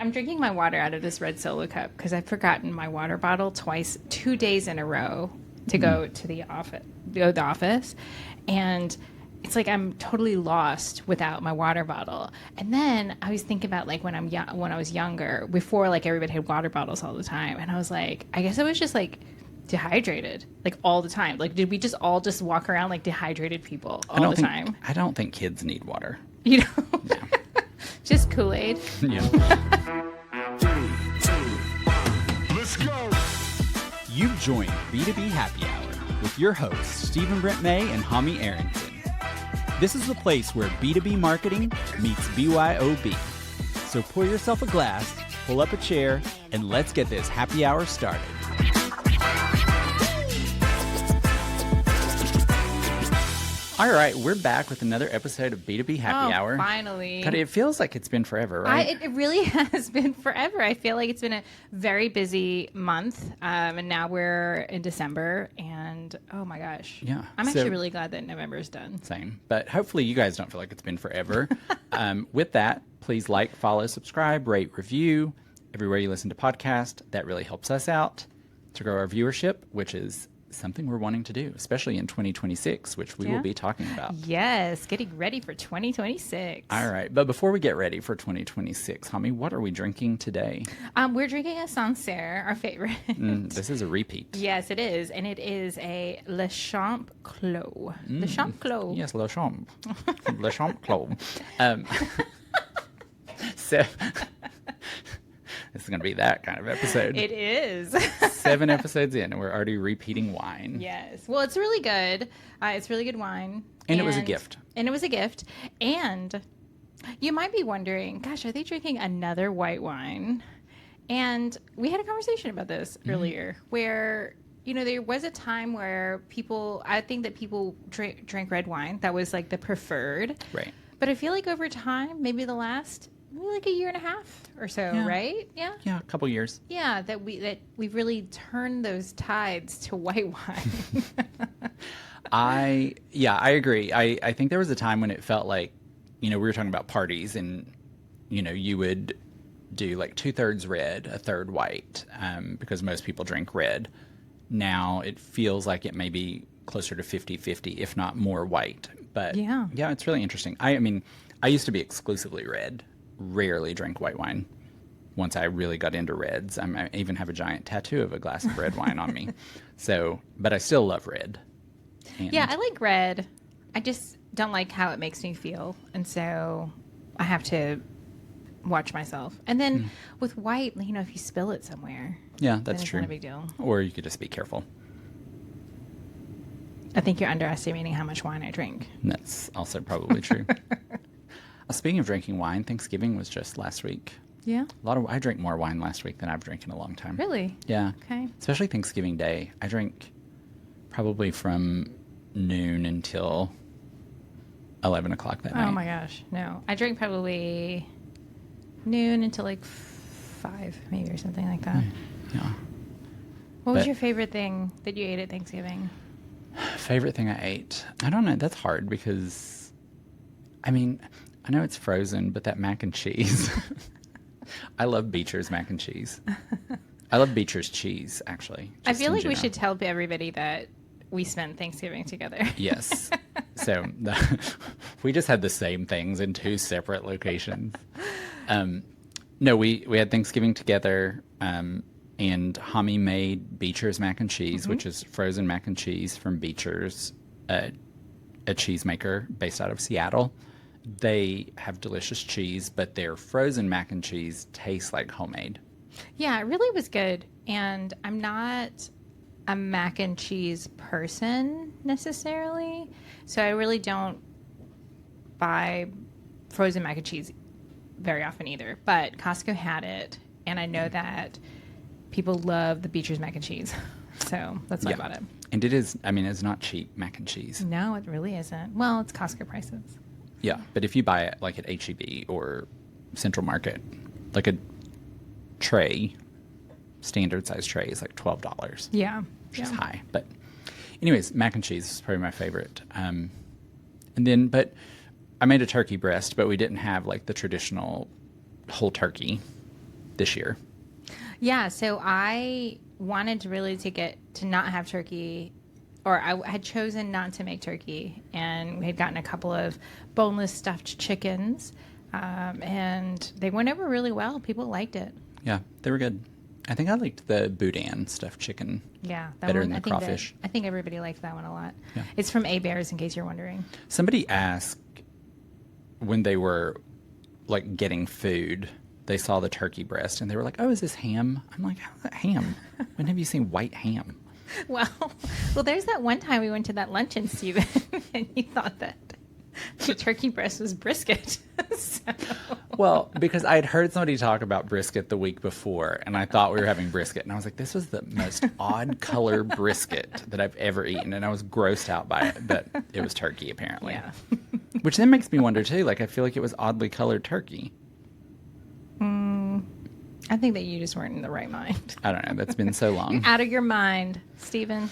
I'm drinking my water out of this red Solo cup because I've forgotten my water bottle twice, 2 days in a row to go to the office. And it's like I'm totally lost without my water bottle. And then I was thinking about like when I was younger, before like everybody had water bottles all the time. And I was like, I guess I was just like dehydrated like all the time. Like, did we just all just walk around like dehydrated people all the time? I don't think kids need water. You know, No. just Kool-Aid. Yeah. 3, 2, 1, let's go. You've joined B2B Happy Hour with your hosts, Stephen Brent May and Hami Arrington. This is the place where B2B marketing meets BYOB. So pour yourself a glass, pull up a chair, and let's get this happy hour started. All right, we're back with another episode of B2B Happy Hour. Finally. God, it feels like it's been forever, right? It really has been forever. I feel like it's been a very busy month, and now we're in December, and oh my gosh. Yeah. I'm So- actually really glad that November is done. Same. But hopefully you guys don't feel like it's been forever. With that, please like, follow, subscribe, rate, review everywhere you listen to podcasts. That really helps us out to grow our viewership, which is something we're wanting to do, especially in 2026, which we will be talking about. Yes, getting ready for 2026. All right. But before we get ready for 2026, Hami, what are we drinking today? We're drinking a Sancerre, our favorite. This is a repeat. Yes, it is. And it is a Le Champ Clos. Le Champ Clos. Yes, Le Champ. Le Champ Clos. So, this is going to be that kind of episode. It is. 7 episodes in, and we're already repeating wine. Yes. Well, it's really good. It's really good wine. And it was a gift. And it was a gift. And you might be wondering, gosh, are they drinking another white wine? And we had a conversation about this earlier where, you know, there was a time where I think that people drank red wine. That was like the preferred. Right. But I feel like over time, maybe like a year and a half or so, right? Yeah. Yeah, a couple years. Yeah, that we've really turned those tides to white wine. I agree. I think there was a time when it felt like, you know, we were talking about parties and, you know, you would do like 2/3 red, 1/3 white, because most people drink red. Now it feels like it may be closer to 50-50, if not more white. But yeah, it's really interesting. I mean, I used to be exclusively red, rarely drink white wine. Once I really got into reds, I even have a giant tattoo of a glass of red wine on me. So, but I still love red. And yeah, I like red. I just don't like how it makes me feel. And so I have to watch myself. And then with white, you know, if you spill it somewhere. Yeah, then that's it's true. not a big deal. Or you could just be careful. I think you're underestimating how much wine I drink. That's also probably true. Speaking of drinking wine, Thanksgiving was just last week. Yeah. I drank more wine last week than I've drank in a long time. Really? Yeah. Okay. Especially Thanksgiving Day. I drank probably from noon until 11 o'clock that night. Oh my gosh. No. I drank probably noon until like 5 maybe or something like that. Yeah. What was But- your favorite thing that you ate at Thanksgiving? Favorite thing I ate? I don't know. That's hard because, I mean, I know it's frozen, but that mac and cheese. I love Beecher's mac and cheese. I love Beecher's cheese, actually. I just feel in like we general. should tell everybody that we spent Thanksgiving together. Yes. So we just had the same things in 2 separate locations. No, we had Thanksgiving together, and Hami made Beecher's mac and cheese, which is frozen mac and cheese from Beecher's, a cheesemaker based out of Seattle. They have delicious cheese, but their frozen mac and cheese tastes like homemade. Yeah, it really was good. And I'm not a mac and cheese person necessarily. So I really don't buy frozen mac and cheese very often either. But Costco had it. And I know that people love the Beecher's mac and cheese. So that's why I bought it. And it is, I mean, it's not cheap mac and cheese. No, it really isn't. Well, it's Costco prices. Yeah, but if you buy it like at H-E-B or Central Market, like a tray, standard size tray is like $12, Yeah. which is high. But anyways, mac and cheese is probably my favorite. And then, but I made a turkey breast, but we didn't have like the traditional whole turkey. this year? Yeah, so I wanted to really to not have turkey, or I had chosen not to make turkey, and we had gotten a couple of boneless stuffed chickens, and they went over really well. People liked it. Yeah, they were good. I think I liked the boudin stuffed chicken. Yeah, that better one, than the crawfish. I think everybody liked that one a lot. Yeah. It's from A-Bears, in case you're wondering. Somebody asked when they were like getting food, they saw the turkey breast and they were like, "Oh, is this ham?" I'm like, "How's that ham? When have you seen white ham?" Well, there's that one time we went to that luncheon, Stephen, and you thought that the turkey breast was brisket. So. Well, because I had heard somebody talk about brisket the week before, and I thought we were having brisket, and I was like, "This was the most odd color brisket that I've ever eaten," and I was grossed out by it. But it was turkey, apparently. Yeah. Which then makes me wonder too. Like, I feel like it was oddly colored turkey. I think that you just weren't in the right mind. I don't know. That's been so long. Out of your mind, Stephen.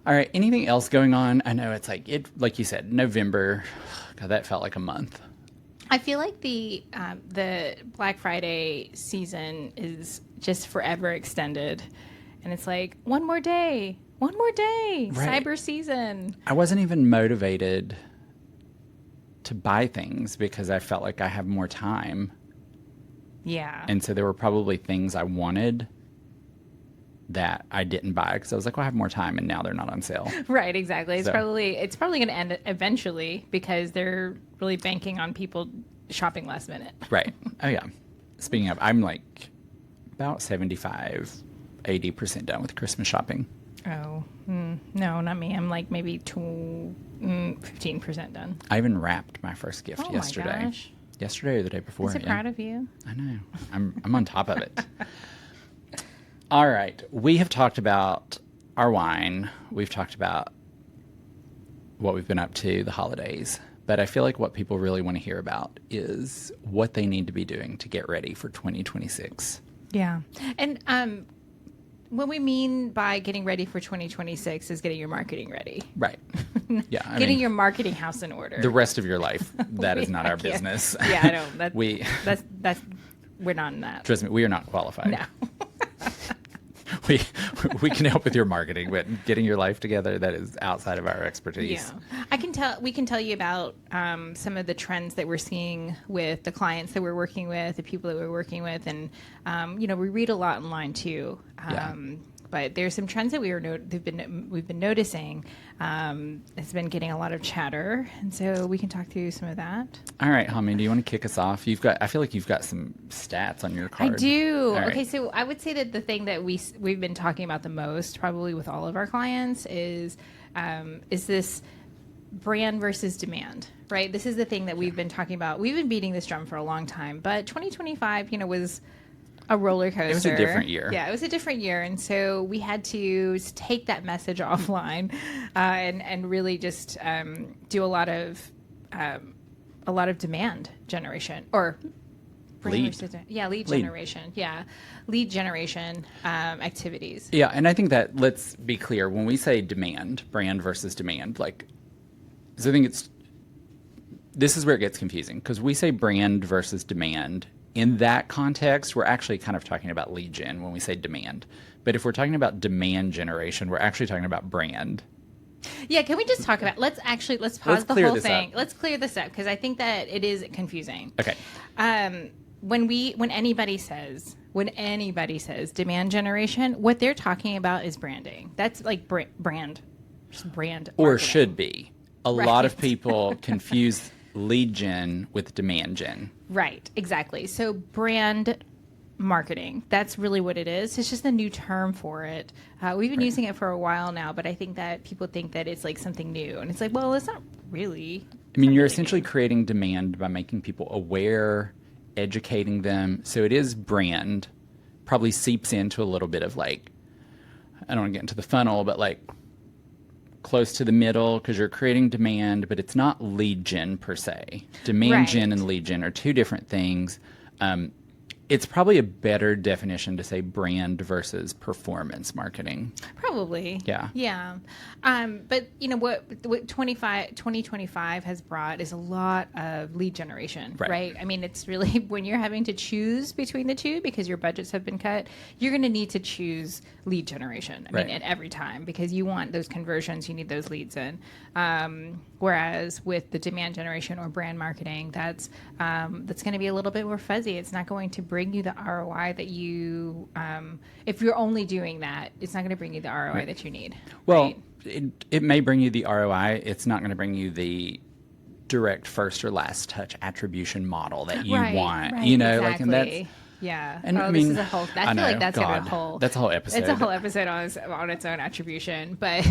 All right. Anything else going on? I know it's like you said, November. God, that felt like a month. I feel like the Black Friday season is just forever extended, and it's like one more day, right. Cyber season. I wasn't even motivated to buy things because I felt like I have more time. Yeah. And so there were probably things I wanted that I didn't buy because I was like, well, I have more time, and now they're not on sale. Right, exactly. It's So- probably going to end eventually because they're really banking on people shopping last minute. Right. Oh, yeah. Speaking of, I'm like about 80% done with Christmas shopping. Oh, no, not me. I'm like maybe 15% done. I even wrapped my first gift Oh yesterday. my gosh. Yesterday or the day before. I'm so proud of you. I know. I'm on top of it. All right. We have talked about our wine. We've talked about what we've been up to, the holidays. But I feel like what people really want to hear about is what they need to be doing to get ready for 2026. Yeah. And what we mean by getting ready for 2026 is getting your marketing ready. Right. Yeah. I Getting mean, your marketing house in order. the rest of your life, that is not our Yeah. business. Yeah, I know. That's we're not in that. Trust me, we are not qualified. No. We can help with your marketing, but getting your life together, that is outside of our expertise. Yeah. We can tell you about some of the trends that we're seeing with the clients that we're working with, the people that we're working with, and we read a lot online too. Yeah. But there's some trends that we've been noticing. It's been getting a lot of chatter, and so we can talk through some of that. All right, Hami, do you want to kick us off? I feel like you've got some stats on your card. I do. All right. Okay, so I would say that the thing that we've been talking about the most, probably with all of our clients, is this brand versus demand, right? This is the thing that we've been talking about. We've been beating this drum for a long time, but 2025, was a roller coaster. It was a different year. Yeah, it was a different year, and so we had to take that message offline and really just do a lot of demand generation or Lead generation. Yeah, lead generation activities. Yeah, and I think that, let's be clear, when we say demand, brand versus demand, so I think this is where it gets confusing, because we say brand versus demand. In that context, we're actually kind of talking about lead gen when we say demand. But if we're talking about demand generation, we're actually talking about brand. Yeah, can we just talk about? Let's pause the clear whole this thing. up. Let's clear this up because I think that it is confusing. Okay. When anybody says demand generation, what they're talking about is branding. That's like brand, just brand. Or marketing. should be. A Right. lot of people confuse lead gen with demand gen. Right, exactly. So brand marketing, that's really what it is. It's just a new term for it. We've been using it for a while now, but I think that people think that it's like something new. And it's like, well, it's not really. I mean, you're essentially creating demand by making people aware, educating them. So it is brand, probably seeps into a little bit of I don't want to get into the funnel, but close to the middle because you're creating demand, but it's not lead gen per se. Demand Right. gen and lead gen are two different things. It's probably a better definition to say brand versus performance marketing. Probably. Yeah. Yeah. But you know what 2025 has brought is a lot of lead generation, right? I mean, it's really when you're having to choose between the two because your budgets have been cut, you're going to need to choose lead generation. I mean, at every time because you want those conversions, you need those leads in. Whereas with the demand generation or brand marketing, that's going to be a little bit more fuzzy. It's not going to bring you the ROI that you, if you're only doing that, it's not going to bring you the ROI that you need. Well, right? it may bring you the ROI. It's not going to bring you the direct first or last touch attribution model that you want. Right, you know, exactly. like, and that's. Yeah. And I this mean, is a whole. I feel know, like that's God, a whole. That's a whole episode. It's a whole episode on its own attribution. But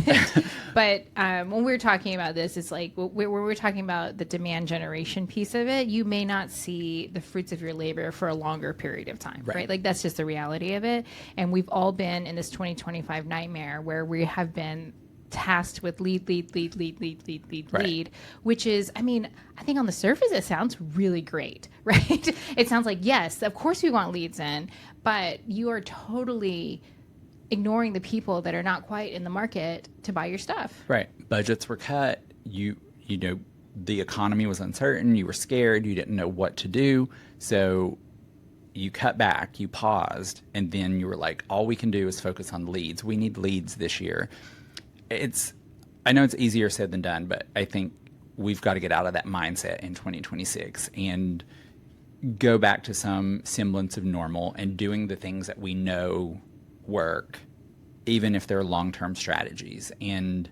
when we're talking about this, it's like when we're talking about the demand generation piece of it, you may not see the fruits of your labor for a longer period of time, right? Like that's just the reality of it. And we've all been in this 2025 nightmare where we have been tasked with lead, which is, I mean, I think on the surface it sounds really great, right? It sounds like, yes, of course we want leads in, but you are totally ignoring the people that are not quite in the market to buy your stuff. Right. Budgets were cut. You know, the economy was uncertain. You were scared. You didn't know what to do. So you cut back, you paused, and then you were like, all we can do is focus on leads. We need leads this year. I know it's easier said than done, but I think we've got to get out of that mindset in 2026 and go back to some semblance of normal and doing the things that we know work, even if they're long-term strategies. And,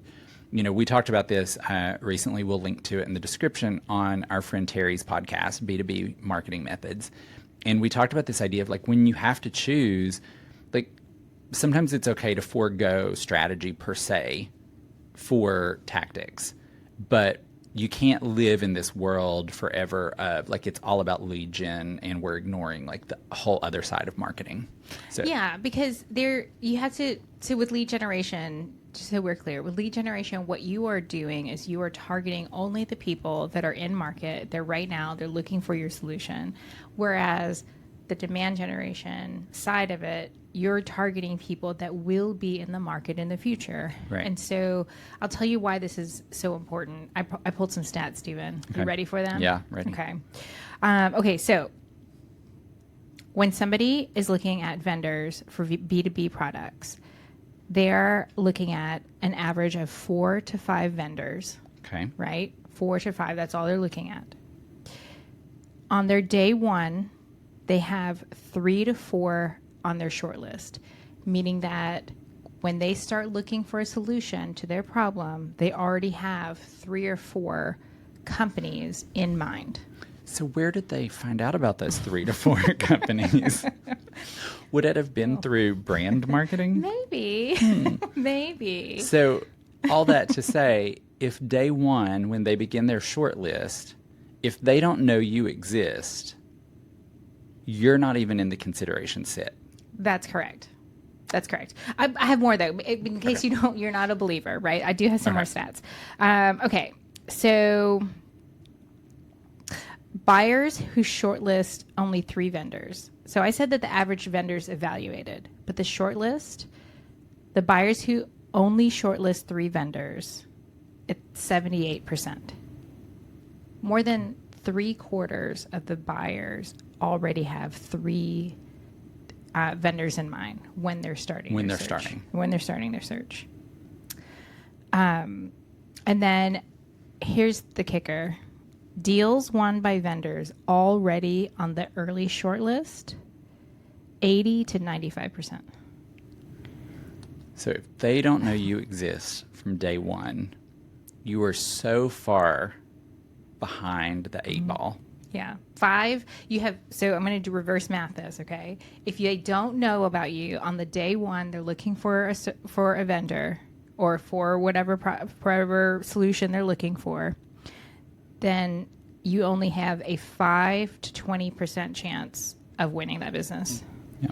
you know, we talked about this recently. We'll link to it in the description on our friend Terry's podcast, B2B Marketing Methods. And we talked about this idea of like when you have to choose, like, sometimes it's okay to forego strategy per se for tactics, but you can't live in this world forever of like it's all about lead gen and we're ignoring like the whole other side of marketing. So yeah, because you have to with lead generation, just so we're clear, with lead generation, what you are doing is you are targeting only the people that are in market. They're right now, they're looking for your solution. Whereas the demand generation side of it, you're targeting people that will be in the market in the future. Right. And so I'll tell you why this is so important. I pulled some stats, Stephen. Okay. You ready for them? Yeah, ready. Okay. Okay, so when somebody is looking at vendors for B2B products, they're looking at an average of 4 to 5 vendors. Okay. Right? 4 to 5, that's all they're looking at. On their day one, they have 3 to 4 on their short list, meaning that when they start looking for a solution to their problem, they already have 3 or 4 companies in mind. So where did they find out about those 3 to 4 companies? Would it have been through brand marketing? Maybe. Maybe. So all that to say, if day one, when they begin their short list, if they don't know you exist, you're not even in the consideration set. That's correct. That's correct. I have more though, in case you're not a believer, right? I do have some more stats. Okay, so buyers who shortlist only 3 vendors. So I said that the average vendors evaluated, but the shortlist, the buyers who only shortlist 3 vendors, it's 78%. More than 3/4 of the buyers already have 3 vendors in mind when they're starting. When they're starting their search. And then here's the kicker: deals won by vendors already on the early shortlist, 80 to 95%. So if they don't know you exist from day one, you are so far behind the 8 ball. Yeah. 5, you have, so I'm going to do reverse math this, okay? If they don't know about you on the day one, they're looking for a vendor or for whatever solution they're looking for, then you only have a 5 to 20% chance of winning that business. Yeah.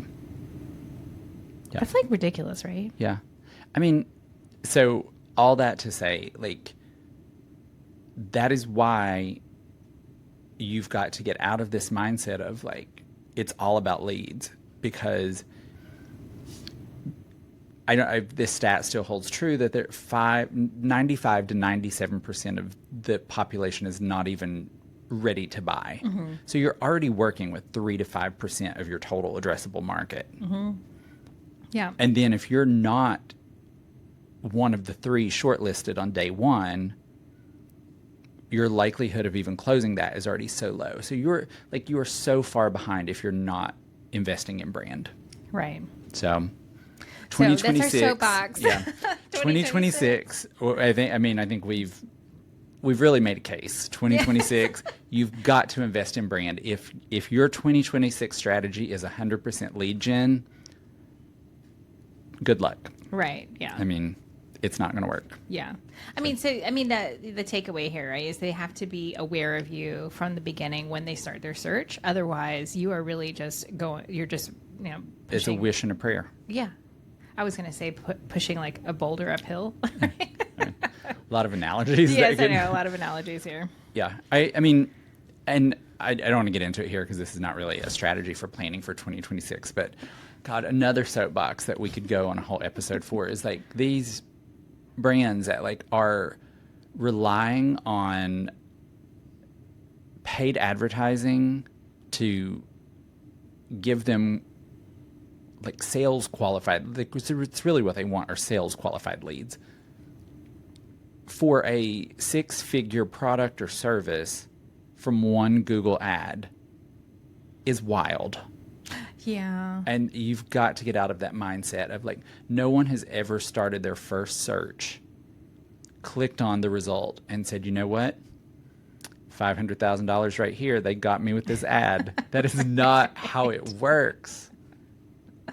That's like ridiculous, right? Yeah. I mean, so all that to say, like, that is why you've got to get out of this mindset of like, it's all about leads, because this stat still holds true that 95 to 97% of the population is not even ready to buy. So you're already working with 3 to 5% of your total addressable market. Yeah. And then if you're not one of the 3 shortlisted on day one, your likelihood of even closing that is already so low. So you are so far behind if you're not investing in brand. Right. So So that's our 2026. soapbox. Yeah. 2026. I think we've really made a case. 2026, you've got to invest in brand. If your 2026 strategy is 100% lead gen, good luck. Right. Yeah. I mean, it's not going to work. Yeah. the takeaway here, right, is they have to be aware of you from the beginning when they start their search. Otherwise, you are really just pushing. It's a wish and a prayer. Yeah. I was going to say pushing like a boulder uphill. A lot of analogies. Yes, I know. A lot of analogies here. Yeah. I mean, and I don't want to get into it here because this is not really a strategy for planning for 2026, but God, another soapbox that we could go on a whole episode for is like these brands that like are relying on paid advertising to give them like sales qualified, like, it's really what they want are sales qualified leads for a 6-figure product or service from one Google ad is wild. Yeah. And you've got to get out of that mindset of like, no one has ever started their first search, clicked on the result and said, you know what? $500,000 right here. They got me with this ad. That is not how it works.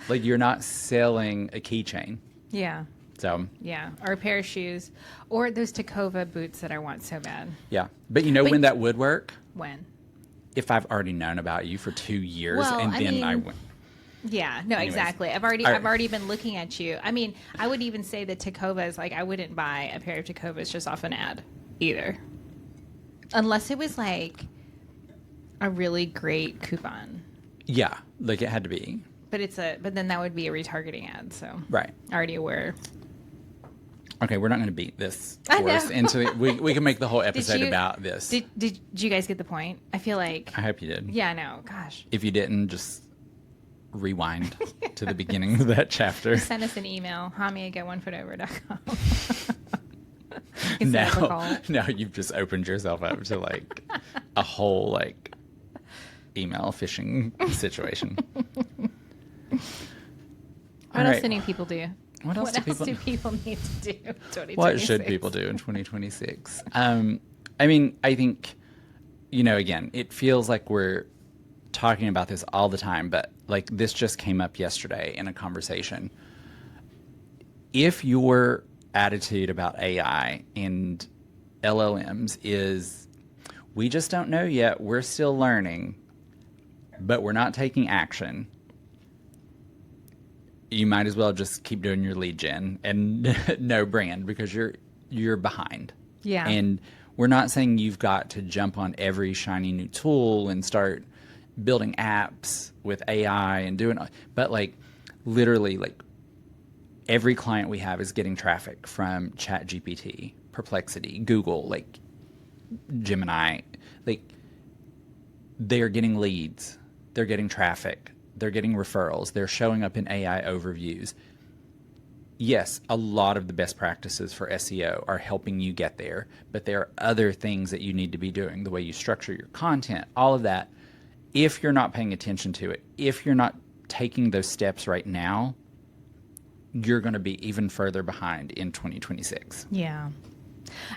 Like, you're not selling a keychain. Yeah. So, Yeah. Or a pair of shoes or those Tacova boots that I want so bad. yeah. But when that would work? When? If I've already known about you for 2 years, Well, and then I mean, went. Yeah, no, Anyways. exactly. I've already been looking at you. I mean, I would even say that Tacovas, like, I wouldn't buy a pair of Tacovas just off an ad either, unless it was like a really great coupon. Yeah, like it had to be. But then that would be a retargeting ad. So Right. already aware. Okay, we're not going to beat this I know. horse into we can make the whole episode about this. Did you guys get the point? I feel like. I hope you did. Yeah, no, gosh. If you didn't, just rewind to the beginning of that chapter. Send us an email, homie@onefootover.com. Now you've just opened yourself up to like a whole like email phishing situation. What else do new people do? What else do people need to do in 2026? What should people do in 2026? I mean, I think, again, it feels like we're talking about this all the time, but like this just came up yesterday in a conversation. If your attitude about AI and LLMs is, we just don't know yet, we're still learning, but we're not taking action, you might as well just keep doing your lead gen and no brand, because you're behind. Yeah. And we're not saying you've got to jump on every shiny new tool and start building apps with AI and doing, but like literally like every client we have is getting traffic from ChatGPT, Perplexity, Google, like Gemini, like they're getting leads, they're getting traffic, they're getting referrals, they're showing up in AI overviews. Yes, a lot of the best practices for SEO are helping you get there, but there are other things that you need to be doing, the way you structure your content, all of that. If you're not paying attention to it, if you're not taking those steps right now, you're going to be even further behind in 2026. Yeah.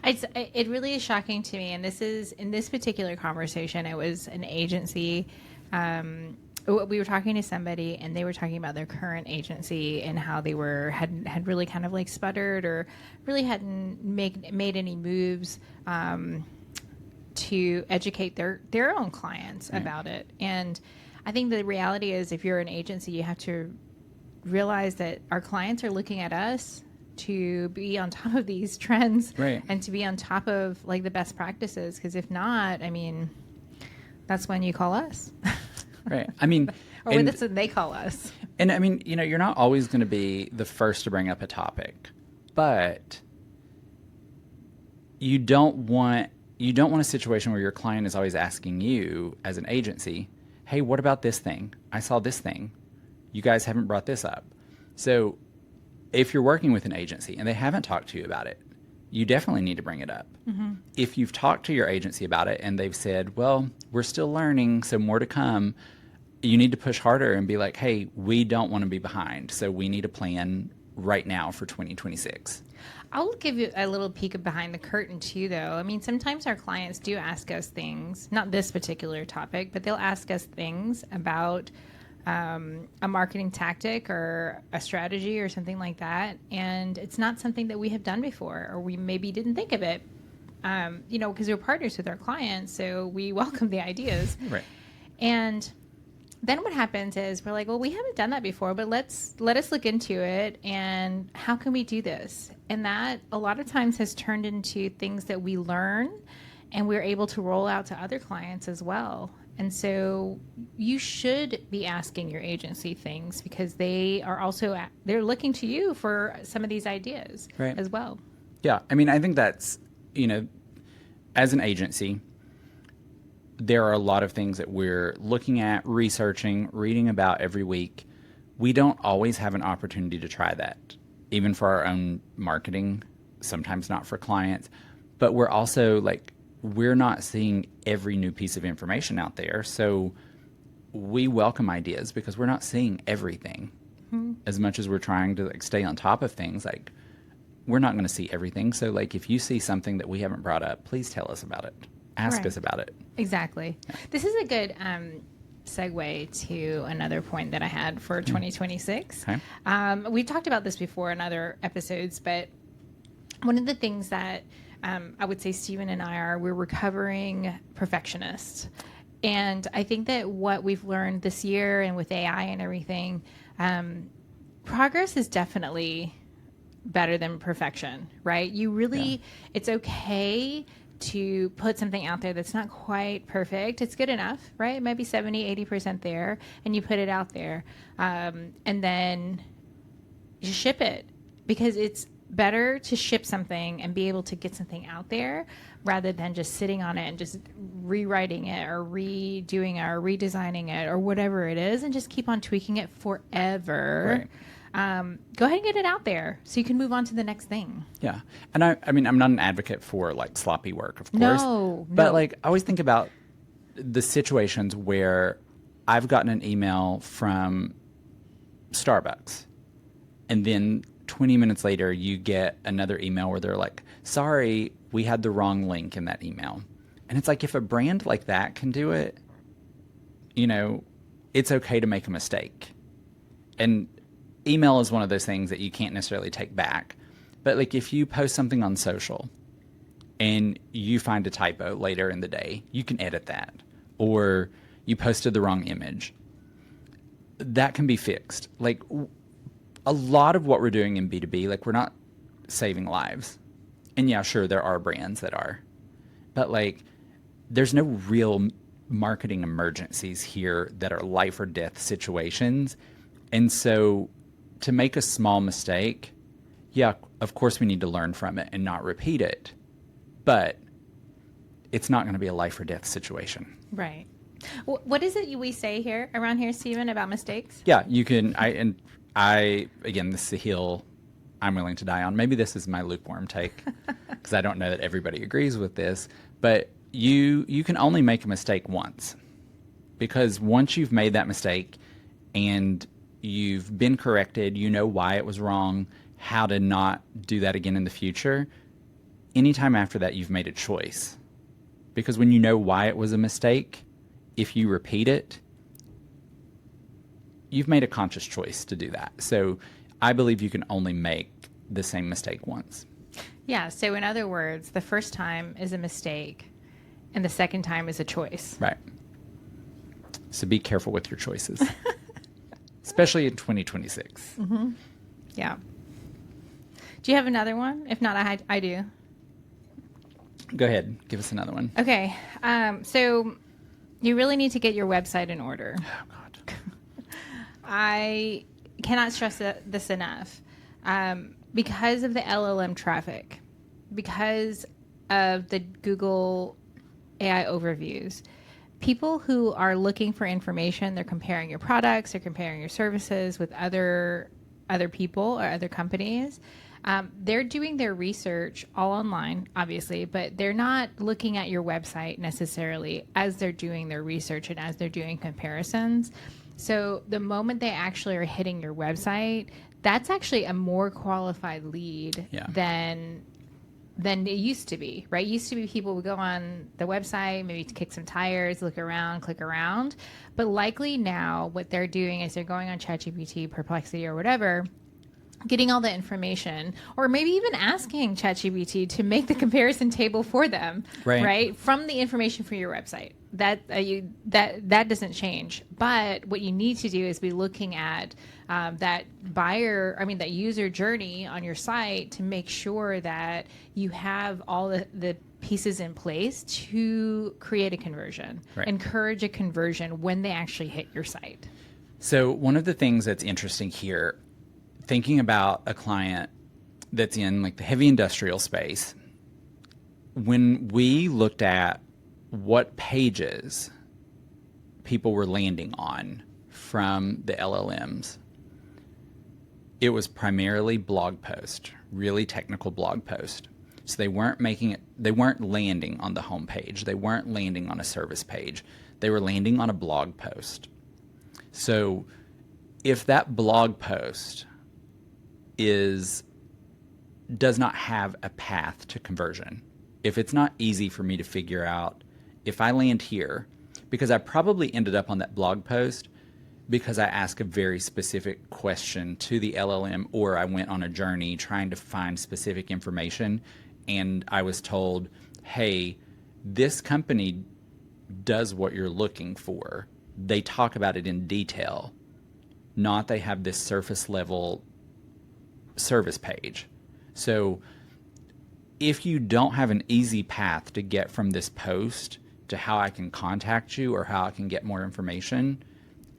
It really is shocking to me. And this is, in this particular conversation, it was an agency. We were talking to somebody and they were talking about their current agency and how they had really kind of like sputtered or really hadn't made any moves to educate their own clients about it. And I think the reality is, if you're an agency, you have to realize that our clients are looking at us to be on top of these trends, right, and to be on top of like the best practices. Because if not, I mean, that's when you call us. Right. I mean, Or and, that's what they call us. and I mean, you're not always going to be the first to bring up a topic, but you don't want a situation where your client is always asking you as an agency, hey, what about this thing? I saw this thing. You guys haven't brought this up. So if you're working with an agency and they haven't talked to you about it, you definitely need to bring it up. If you've talked to your agency about it and they've said, well, we're still learning, so more to come, you need to push harder and be like, hey, we don't want to be behind, so we need a plan right now for 2026. I'll give you a little peek behind the curtain too, though. I mean, sometimes our clients do ask us things, not this particular topic, but they'll ask us things about a marketing tactic or a strategy or something like that. And it's not something that we have done before, or we maybe didn't think of it, because we're partners with our clients. So we welcome the ideas. Right. And then what happens is we're like, well, we haven't done that before, but let us look into it. And how can we do this? And that a lot of times has turned into things that we learn and we're able to roll out to other clients as well. And so you should be asking your agency things because they are also, they're looking to you for some of these ideas Right. as well. Yeah. I mean, I think that's, as an agency, there are a lot of things that we're looking at, researching, reading about every week. We don't always have an opportunity to try that, even for our own marketing, sometimes not for clients. But we're also we're not seeing every new piece of information out there. So we welcome ideas because we're not seeing everything. As much as we're trying to stay on top of things, we're not going to see everything. So if you see something that we haven't brought up, please tell us about it. Ask Right. us about it. Exactly. This is a good segue to another point that I had for 2026. Okay. We've talked about this before in other episodes, but one of the things that I would say Stephen and we're recovering perfectionists. And I think that what we've learned this year and with AI and everything, progress is definitely better than perfection, right? It's okay to put something out there that's not quite perfect. It's good enough, right? It might be 70, 80% there, and you put it out there. And then you ship it because it's better to ship something and be able to get something out there rather than just sitting on it and just rewriting it or redoing it or redesigning it or whatever it is and just keep on tweaking it forever. Right. Go ahead and get it out there so you can move on to the next thing. Yeah. And I mean, I'm not an advocate for sloppy work, of course. No. But I always think about the situations where I've gotten an email from Starbucks and then 20 minutes later you get another email where they're like, sorry, we had the wrong link in that email. And it's if a brand like that can do it, it's okay to make a mistake. And email is one of those things that you can't necessarily take back. But if you post something on social and you find a typo later in the day, you can edit that. Or you posted the wrong image. That can be fixed. A lot of what we're doing in B2B, we're not saving lives. And yeah, sure, there are brands that are. But there's no real marketing emergencies here that are life or death situations. And so to make a small mistake, yeah, of course we need to learn from it and not repeat it. But it's not going to be a life or death situation. Right. What is it we say here around here, Stephen, about mistakes? Yeah, you can. Again, this is a hill I'm willing to die on. Maybe this is my lukewarm take because I don't know that everybody agrees with this. But you can only make a mistake once, because once you've made that mistake and you've been corrected, you know why it was wrong, how to not do that again in the future. Anytime after that, you've made a choice. Because when you know why it was a mistake, if you repeat it, you've made a conscious choice to do that. So I believe you can only make the same mistake once. Yeah. So in other words, the first time is a mistake and the second time is a choice. Right. So be careful with your choices, especially in 2026. Mm-hmm. Yeah. Do you have another one? If not, I do. Go ahead. Give us another one. Okay. So You really need to get your website in order. Oh, God. I cannot stress this enough. Because of the LLM traffic, because of the Google AI overviews, people who are looking for information, they're comparing your products, they're comparing your services with other people or other companies. They're doing their research all online, obviously, but they're not looking at your website necessarily as they're doing their research and as they're doing comparisons. So the moment they actually are hitting your website, that's actually a more qualified lead than it used to be, right? It used to be people would go on the website, maybe to kick some tires, look around, click around. But likely now what they're doing is they're going on ChatGPT, Perplexity, or whatever, getting all the information, or maybe even asking ChatGPT to make the comparison table for them, right? From the information for your website. That doesn't change. But what you need to do is be looking at that user journey on your site to make sure that you have all the pieces in place to create a conversion, encourage a conversion when they actually hit your site. So one of the things that's interesting here, thinking about a client that's in like the heavy industrial space, when we looked at what pages people were landing on from the LLMs, it was primarily blog post, really technical blog post. So they weren't landing on the home page. They weren't landing on a service page. They were landing on a blog post. So if that blog post does not have a path to conversion, if it's not easy for me to figure out if I land here, because I probably ended up on that blog post because I asked a very specific question to the LLM, or I went on a journey trying to find specific information, and I was told, hey, this company does what you're looking for. They talk about it in detail, not they have this surface level service page. So if you don't have an easy path to get from this post to how I can contact you or how I can get more information,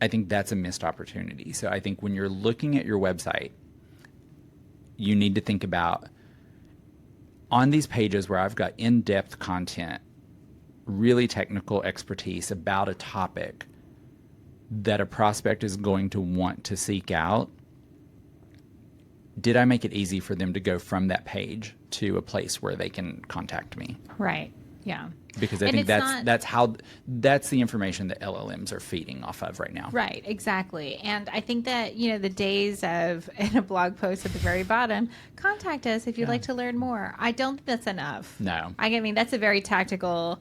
I think that's a missed opportunity. So I think when you're looking at your website, you need to think about, on these pages where I've got in-depth content, really technical expertise about a topic that a prospect is going to want to seek out, did I make it easy for them to go from that page to a place where they can contact me? Right. Yeah. Because I think that's the information that LLMs are feeding off of right now. Right, exactly. And I think that, the days of, in a blog post at the very bottom, contact us if you'd like to learn more. I don't think that's enough. No. I mean, that's a very tactical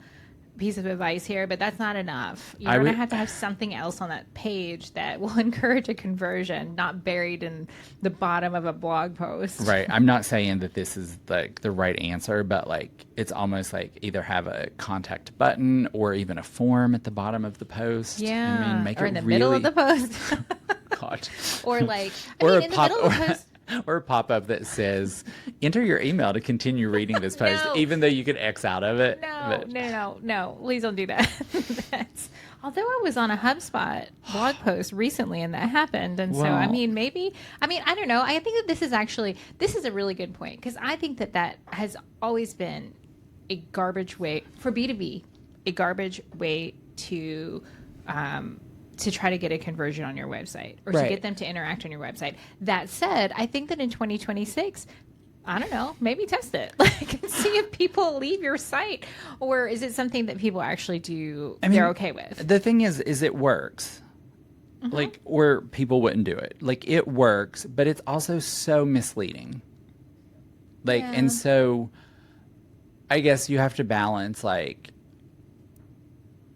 piece of advice here, but that's not enough. You're going to have to have something else on that page that will encourage a conversion, not buried in the bottom of a blog post. Right. I'm not saying that this is like the right answer, but like it's almost like either have a contact button or even a form at the bottom of the post. Yeah. I mean, make or it in the really... middle of the post. God. Or like, in the middle of the post. Or a pop-up that says, enter your email to continue reading this post, even though you could X out of it. No. Please don't do that. Although I was on a HubSpot blog post recently and that happened. And so, I don't know. I think that this is a really good point, because I think that has always been a garbage way for B2B, a garbage way to try to get a conversion on your website or to get them to interact on your website. That said, I think that in 2026, I don't know, maybe test it. And see if people leave your site, or is it something that people actually do, they're okay with? The thing is it works. Like, or people wouldn't do it. Like, it works, but it's also so misleading. Like, and so I guess you have to balance, like,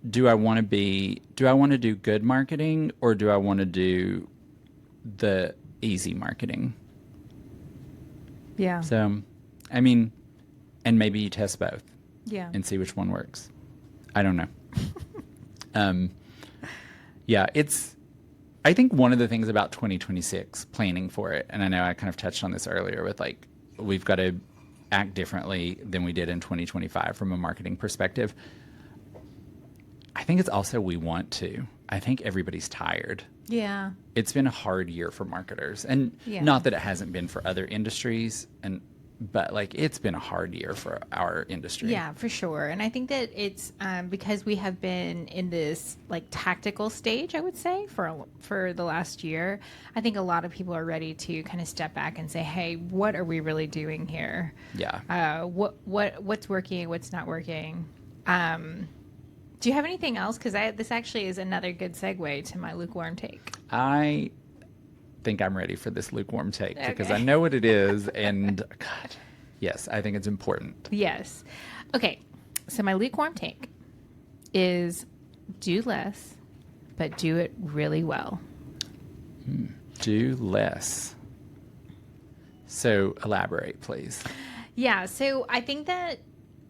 do I want to do good marketing, or do I want to do the easy marketing? Yeah. So, I mean, and maybe you test both. Yeah. And see which one works. I don't know. I think one of the things about 2026, planning for it, and I know I kind of touched on this earlier with like, we've got to act differently than we did in 2025 from a marketing perspective. I think it's also we want to. I think everybody's tired. Yeah. It's been a hard year for marketers, and Yeah. not that it hasn't been for other industries, but like it's been a hard year for our industry. Yeah, for sure. And I think that it's because we have been in this like tactical stage, I would say, for the last year. I think a lot of people are ready to kind of step back and say, "Hey, what are we really doing here? Yeah. What's working? What's not working?" Do you have anything else? Because this actually is another good segue to my lukewarm take. I think I'm ready for this lukewarm take because I Okay. know what it is, and God, yes, I think it's important. Yes. Okay. So my lukewarm take is do less, but do it really well. Do less. So elaborate, please. Yeah. So I think that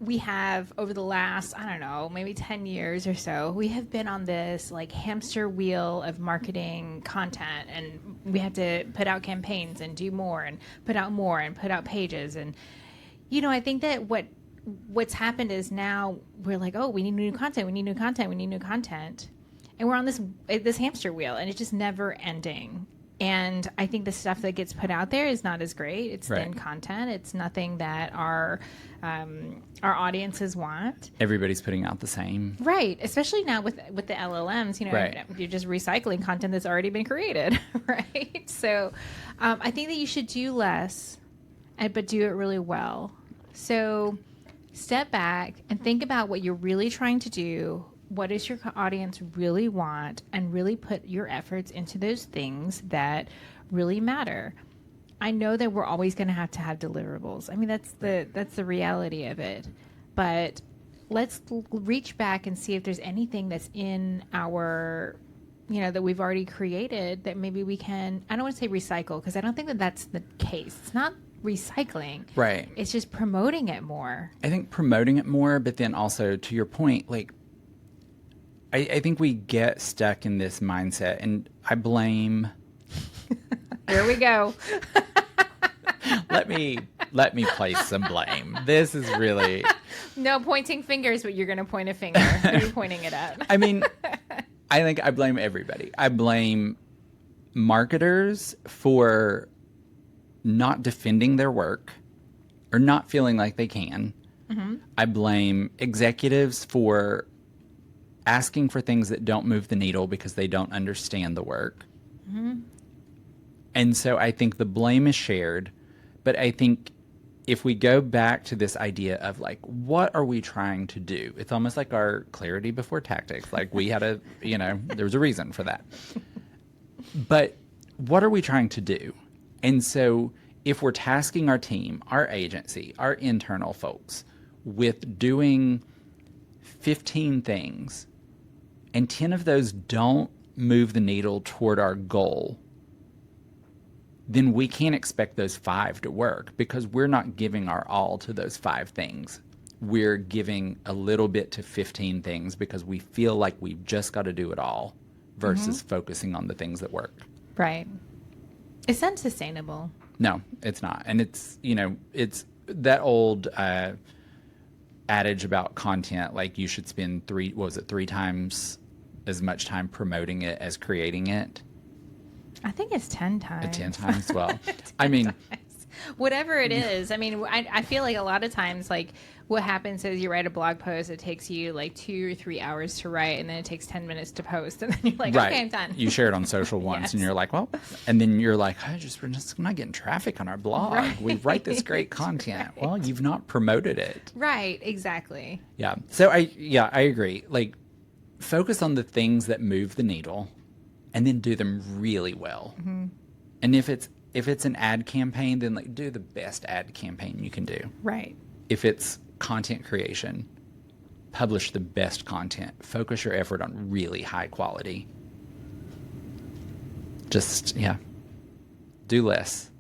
we have over the last, I don't know, maybe 10 years or so, we have been on this like hamster wheel of marketing content, and we have to put out campaigns and do more and put out pages. And, you know, I think that what's happened is now we're like, oh, we need new content. We need new content. We need new content. And we're on this hamster wheel, and it's just never ending. And I think the stuff that gets put out there is not as great. It's thin content. It's nothing that our audiences want. Everybody's putting out the same. Right. Especially now with the LLMs, you know, Right. you're just recycling content that's already been created. Right. So I think that you should do less, but do it really well. So step back and think about what you're really trying to do. What does your audience really want, and really put your efforts into those things that really matter. I know that we're always going to have deliverables. I mean, that's the reality of it. But let's reach back and see if there's anything that's in our, you know, that we've already created that maybe we can, I don't want to say recycle, because I don't think that that's the case. It's not recycling. Right. It's just promoting it more. I think promoting it more, but then also to your point, like, I think we get stuck in this mindset, and I blame. Here we go. let me place some blame. This is really. No pointing fingers, but you're going to point a finger. Who are you pointing it at? I mean, I think I blame everybody. I blame marketers for not defending their work or not feeling like they can. Mm-hmm. I blame executives for asking for things that don't move the needle because they don't understand the work. Mm-hmm. And so I think the blame is shared, but I think if we go back to this idea of like, what are we trying to do? It's almost like our clarity before tactics. Like we had a, you know, there was a reason for that. But what are we trying to do? And so if we're tasking our team, our agency, our internal folks with doing 15 things, and 10 of those don't move the needle toward our goal, then we can't expect those 5 to work because we're not giving our all to those 5 things. We're giving a little bit to 15 things because we feel like we've just got to do it all versus focusing on the things that work. Right. It's unsustainable. No, it's not. And it's, you know, it's that old adage about content, like you should spend 3 times as much time promoting it as creating it. I think it's 10 times. 10 times, well, I mean, times. Whatever it is. I mean, I feel like a lot of times, like what happens is you write a blog post, it takes you like 2 or 3 hours to write, and then it takes 10 minutes to post, and then you're like, right. okay, I'm done. You share it on social once, Yes. and you're like, well, and then you're like, we're just not getting traffic on our blog. Right. We write this great content. Well, you've not promoted it. Right, exactly. Yeah. So I agree. Like, focus on the things that move the needle, and then do them really well. Mm-hmm. And if it's an ad campaign, then like do the best ad campaign you can do. Right. If it's content creation, publish the best content. Focus your effort on really high quality. Just, do less.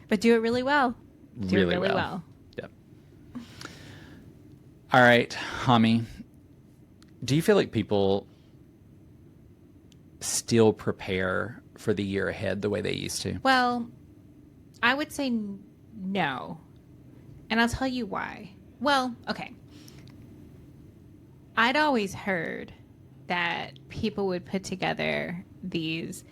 But do it really well. Do Really it really well. Yep. All right, Hami, do you feel like people still prepare for the year ahead the way they used to? Well, I would say no. And I'll tell you why. Well, okay. I'd always heard that people would put together these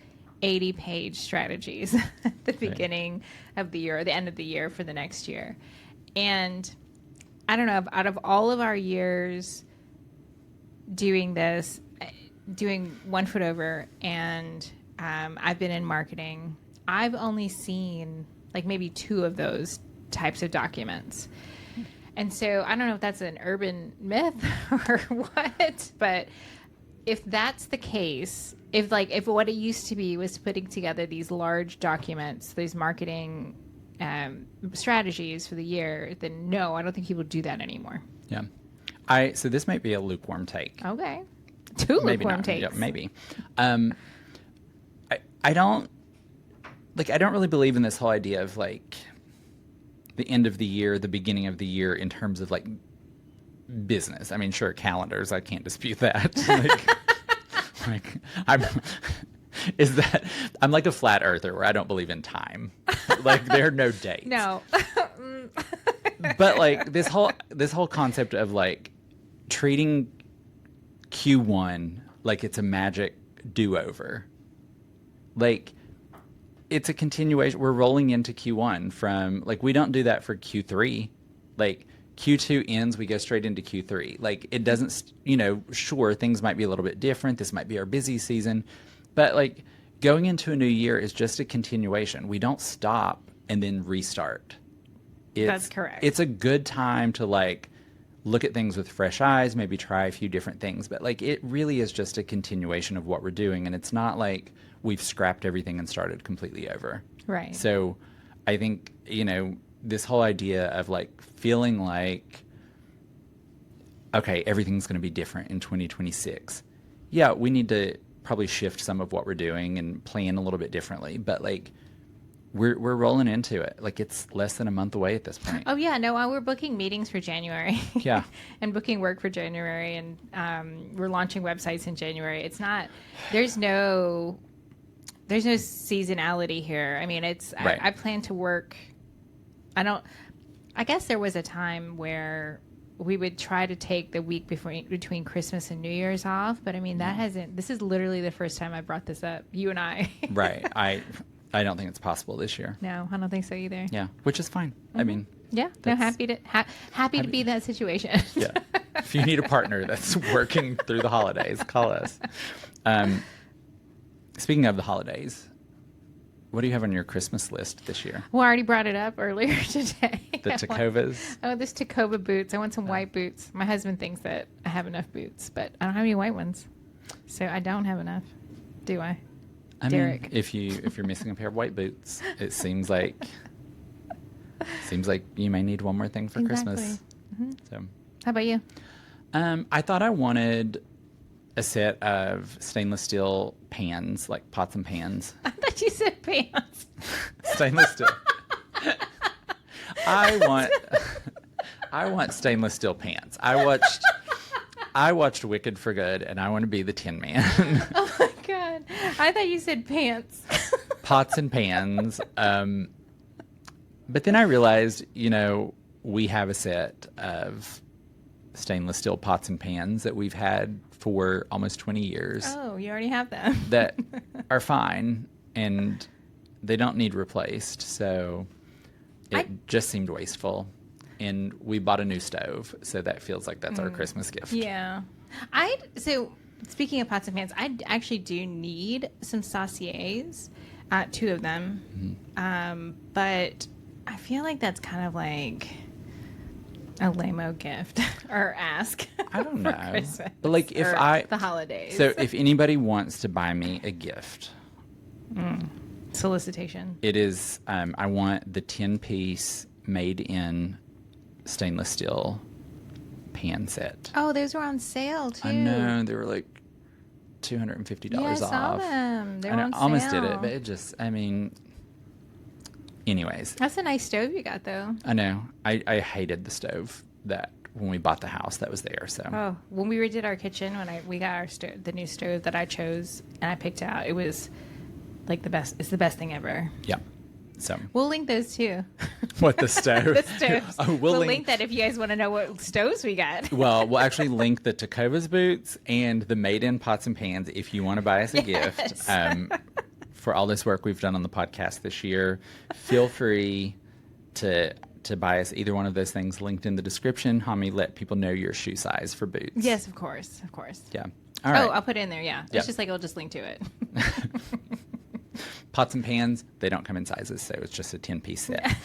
80-page strategies at the beginning of the year or the end of the year for the next year. And I don't know, out of all of our years doing this, doing One Foot Over, and I've been in marketing, I've only seen like maybe 2 of those types of documents. And so I don't know if that's an urban myth or what, but if that's the case, if what it used to be was putting together these large documents, these marketing strategies for the year, then no, I don't think people do that anymore. Yeah. So this might be a lukewarm take. Okay. 2 Maybe lukewarm not. takes. Yeah, maybe. I don't really believe in this whole idea of like the end of the year, the beginning of the year in terms of like business. I mean, sure, calendars, I can't dispute that. I'm like a flat earther where I don't believe in time. Like there are no dates. No. But like this whole concept of like treating Q1 like it's a magic do-over. Like it's a continuation. We're rolling into Q1 from like, we don't do that for Q3. Like Q2 ends, we go straight into Q3. Like it doesn't, sure, things might be a little bit different. This might be our busy season, but like going into a new year is just a continuation. We don't stop and then restart. That's correct. It's a good time to like look at things with fresh eyes, maybe try a few different things, but like it really is just a continuation of what we're doing. And it's not like we've scrapped everything and started completely over. Right. So I think, this whole idea of like feeling like, okay, everything's going to be different in 2026. Yeah, we need to probably shift some of what we're doing and plan a little bit differently, but like we're rolling into it. Like it's less than a month away at this point. Oh yeah, no, we're booking meetings for January. Yeah. And booking work for January, and we're launching websites in January. It's not, there's no seasonality here. I mean, it's, right. I plan to work. I guess there was a time where we would try to take the week between Christmas and New Year's off, but I mean, this is literally the first time I brought this up, you and I. Right. I don't think it's possible this year. No, I don't think so either. Yeah. Which is fine. Mm-hmm. I mean, yeah, no, happy to be in that situation. Yeah. If you need a partner that's working through the holidays, call us. Speaking of the holidays, what do you have on your Christmas list this year? Well, I already brought it up earlier today. The Tacovas? There's Tacova boots. I want some white boots. My husband thinks that I have enough boots, but I don't have any white ones. So I don't have enough, do I? Derek. Mean, if you're missing a pair of white boots, it seems like you may need one more thing for Christmas. Mm-hmm. So, how about you? I thought I wanted a set of stainless steel pans, like pots and pans. I thought you said pants. Stainless steel. I want stainless steel pants. I watched Wicked for Good, and I want to be the Tin Man. Oh my God. I thought you said pants. Pots and pans. But then I realized, we have a set of stainless steel pots and pans that we've had for almost 20 years. Oh, you already have them. That are fine, and they don't need replaced. So it just seemed wasteful. And we bought a new stove, so that feels like that's our Christmas gift. Yeah. So speaking of pots and pans, I actually do need some sauciers, 2 of them. Mm-hmm. But I feel like that's kind of like a lame-o gift or ask. I don't know. Christmas, but like the holidays. So if anybody wants to buy me a gift, solicitation. It is, I want the 10-piece made in stainless steel pan set. Oh, those were on sale too. I know, they were like $250 I off. saw them. They were on I almost sale. did it, but it just, anyways. That's a nice stove you got though. I know. I hated the stove that when we bought the house that was there. So when we redid our kitchen, we got the new stove that I chose and I picked out, it was like the best. It's the best thing ever. Yeah. So We'll link those too. what the stove? The stoves. Oh, we'll link that if you guys want to know what stoves we got. Well, we'll actually link the Tecovas boots and the Made in pots and pans if you want to buy us a gift. For all this work we've done on the podcast this year, feel free to buy us either one of those things linked in the description. Hami, let people know your shoe size for boots. Yes, of course. Yeah. All right. Oh, I'll put it in there, yeah. Yep. It's just like I'll just link to it. Pots and pans, they don't come in sizes, so it's just a 10-piece set.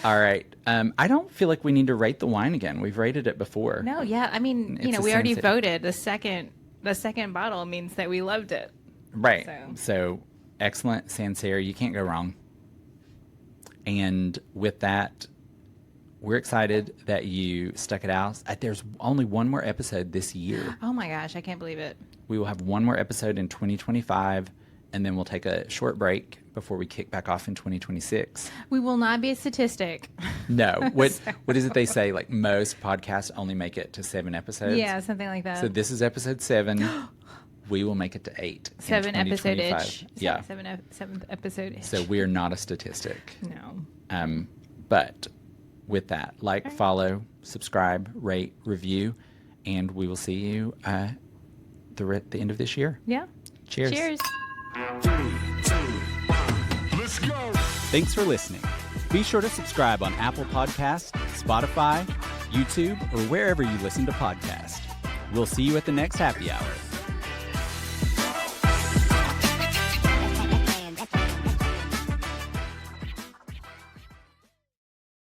All right. I don't feel like we need to rate the wine again. We've rated it before. No, yeah. I mean, It's we a already Sancerre. voted. The second bottle means that we loved it. Right. So. So excellent Sancerre. You can't go wrong. And with that, we're excited that you stuck it out. There's only one more episode this year. Oh my gosh, I can't believe it. We will have one more episode in 2025, and then we'll take a short break before we kick back off in 2026. We will not be a statistic. No. What is it they say? Like most podcasts only make it to 7 episodes? Yeah, something like that. So this is episode 7. We will make it to 8. in 7 episode 2025. itch. Yeah. Seventh episode itch. So we are not a statistic. No. But with that, follow, subscribe, rate, review, and we will see you the end of this year. Yeah. Cheers. Cheers. 3, 2, 1. Let's go. Thanks for listening. Be sure to subscribe on Apple Podcasts, Spotify, YouTube, or wherever you listen to podcasts. We'll see you at the next happy hour.